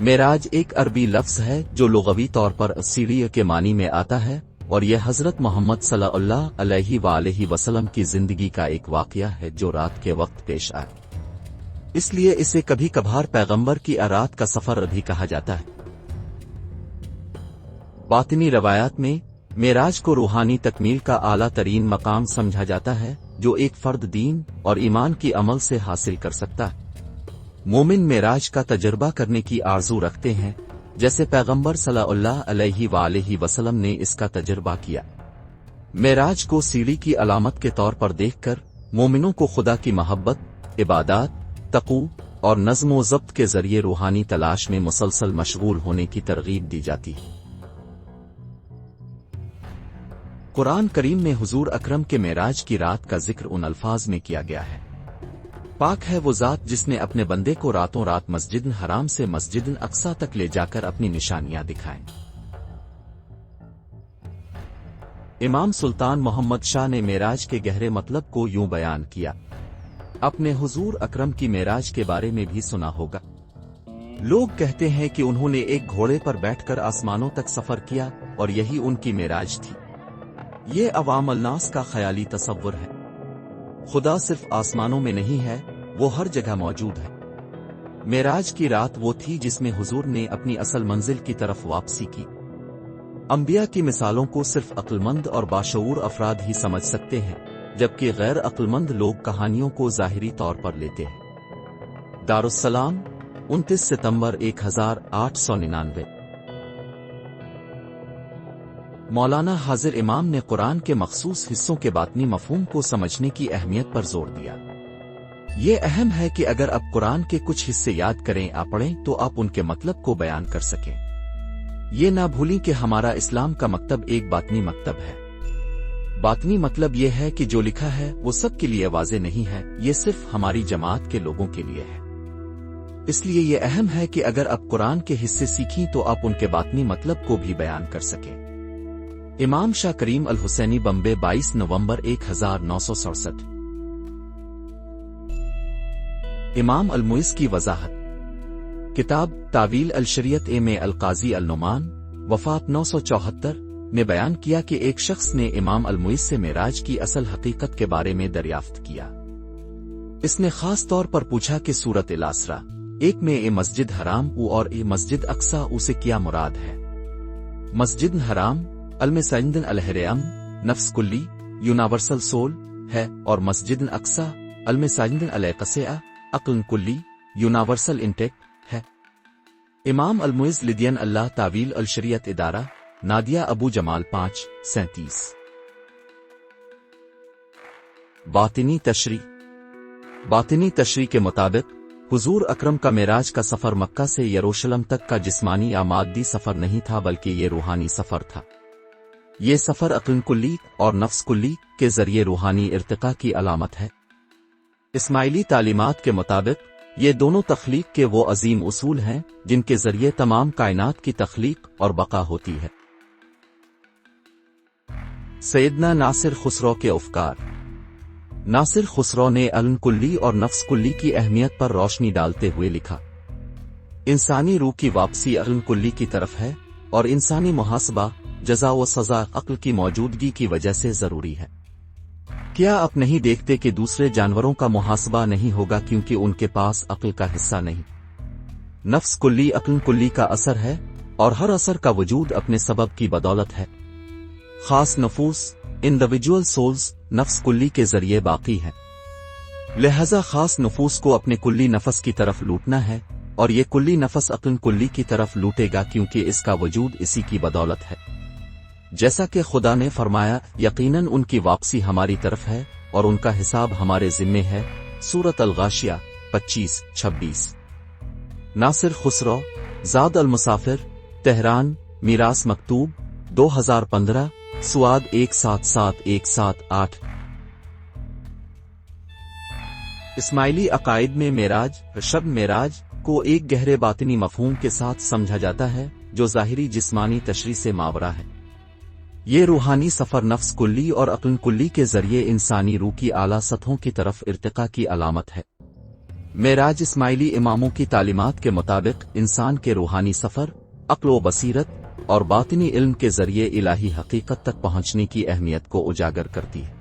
मेराज एक अरबी लफ्ज है जो लुग़वी तौर पर सीढ़ी के मानी में आता है और यह हज़रत मोहम्मद सल्लल्लाहु अलैहि वसल्लम की जिंदगी का एक वाक़या है जो रात के वक्त पेश आया। इसलिए इसे कभी कभार पैगंबर की रात का सफर भी कहा जाता है। बातिनी रवायात में मेराज को रूहानी तकमील का आला तरीन मकाम समझा जाता है जो एक फर्द दीन और ईमान की अमल से हासिल कर सकता है। मोमिन मेराज का तजर्बा करने की आरजू रखते हैं जैसे पैगंबर सल्लल्लाहु अलैहि वसल्लम ने इसका तजर्बा किया। मेराज को सीढ़ी की अलामत के तौर पर देखकर मोमिनों को खुदा की मोहब्बत, इबादत, तक़ू और नज़्म व ज़ब्त के जरिए रूहानी तलाश में मुसलसल मशगूल होने की तरगीब दी जाती है। कुरान करीम में हुजूर अकरम के मेराज की रात का जिक्र उन अल्फाज में किया गया है, पाक है वो ज़ात जिसने अपने बंदे को रातों रात मस्जिद हराम से मस्जिद अक्सा तक ले जाकर अपनी निशानियां दिखाएं। इमाम सुल्तान मोहम्मद शाह ने मेराज के गहरे मतलब को यूं बयान किया। अपने हुजूर अकरम की मेराज के बारे में भी सुना होगा। लोग कहते हैं कि उन्होंने एक घोड़े पर बैठकर आसमानों तक सफर किया और यही उनकी मेराज थी। ये अवाम अन्नास का ख्याली तसव्वुर है। खुदा सिर्फ आसमानों में नहीं है, वो हर जगह मौजूद है। मेराज की रात वो थी जिसमें हुजूर ने अपनी असल मंजिल की तरफ वापसी की। अंबिया की मिसालों को सिर्फ अक्लमंद और बाशऊर अफराद ही समझ सकते हैं, जबकि गैर अक्लमंद लोग कहानियों को ज़ाहिरी तौर पर लेते हैं। दारुस्सलाम 29 सितंबर 1899। मौलाना हाजिर इमाम ने कुरान के मखसूस हिस्सों के बातनी मफहूम को समझने की अहमियत पर जोर दिया। ये अहम है कि अगर आप कुरान के कुछ हिस्से याद करें या पढ़ें तो आप उनके मतलब को बयान कर सकें। ये ना भूलें कि हमारा इस्लाम का मकतब एक बातनी मकतब है। बातनी मतलब ये है कि जो लिखा है वो सब के लिए वाज़े नहीं है, ये सिर्फ हमारी जमात के लोगों के लिए है। इसलिए ये अहम है कि अगर आप कुरान के हिस्से सीखें तो आप उनके बातनी मतलब को भी बयान कर सकें। इमाम शाह करीम अल हुसैनी, बम्बे 22 नवंबर 1967। इमाम अल मुइज़ की वजाहत। किताब तावील अल शरीयत में अल काजी अल नुमान वफात 974 ने बयान किया कि एक शख्स ने इमाम अल मुइज़ से मेराज की असल हकीकत के बारे में दरियाफ्त किया। इसने खास तौर पर पूछा कि सूरत अल असरा 1 में ए मस्जिद हराम और ए मस्जिद अक्सा उसे क्या मुराद है। मस्जिद हराम अल-मसजिद अल-हरम नफ्स कुल्ली यूनिवर्सल सोल है और मस्जिद अक्सा अल-मसजिद अल-क़सा अक्ल कुल्ली यूनिवर्सल इंटेक्ट है। इमाम अल-मुइज़ लिदियन अल्लाह तावील अल शरीयत इदारा नादिया अबू जमाल 537। बातिनी तशरी। बातिनी तशरी के मुताबिक हुजूर अकरम का मेराज का सफर मक्का से यरूशलेम तक का जिस्मानी या मादी सफर नहीं था, बल्कि ये रूहानी सफर था। ये सफर अक्ल कुल्ली और नफ्स कुल्ली के जरिए रूहानी इर्तिका की अलामत है। इस्माइली तालीमात के मुताबिक ये दोनों तख्लीक के वो अजीम उसूल हैं जिनके जरिए तमाम कायनात की तख्लीक और बका होती है। सैयदना नासिर खुसरो के अफ़कार। नासिर खुसरो ने अक्ल कुल्ली और नफ्स कुल्ली की अहमियत पर रोशनी डालते हुए लिखा, इंसानी रूह की वापसी अक्ल कुल्ली की तरफ है और इंसानी मुहासबा, जज़ा व सज़ा अक्ल की मौजूदगी की वजह से जरूरी है। क्या आप नहीं देखते कि दूसरे जानवरों का मुहासबा नहीं होगा क्योंकि उनके पास अक्ल का हिस्सा नहीं। नफ्स कुल्ली अक्ल कुल्ली का असर है और हर असर का वजूद अपने सबब की बदौलत है। खास नफूस इंडिविजुअल सोल्स नफ्स कुल्ली के जरिए बाकी है, लिहाजा खास नफूस को अपने कुल्ली नफस की तरफ लूटना है और ये कुल्ली नफस अक्ल कुल्ली की तरफ लूटेगा क्योंकि इसका वजूद इसी की बदौलत है। जैसा कि खुदा ने फरमाया, यकीनन उनकी वापसी हमारी तरफ है और उनका हिसाब हमारे जिम्मे है। सूरत अल-गाशिया 25-26। नासिर खुसरो, ज़ाद अल मुसाफिर, तेहरान, मीरास मकतूब 2015, सुआद 177178। इस्माइली अकायद में मेराज शब मेराज को एक गहरे बातिनी मफहूम के साथ समझा जाता है जो ज़ाहिरी जिस्मानी तशरीह से मावरा है। ये रूहानी सफर नफ्स कुल्ली और अक्ल कुल्ली के जरिए इंसानी रूह की आला सतहों की तरफ इर्तिका की अलामत है। معراج اسماعیلی اماموں کی تعلیمات کے مطابق انسان کے روحانی سفر، عقل و بصیرت اور باطنی علم کے ذریعے الہی حقیقت تک پہنچنے کی اہمیت کو اجاگر کرتی ہے۔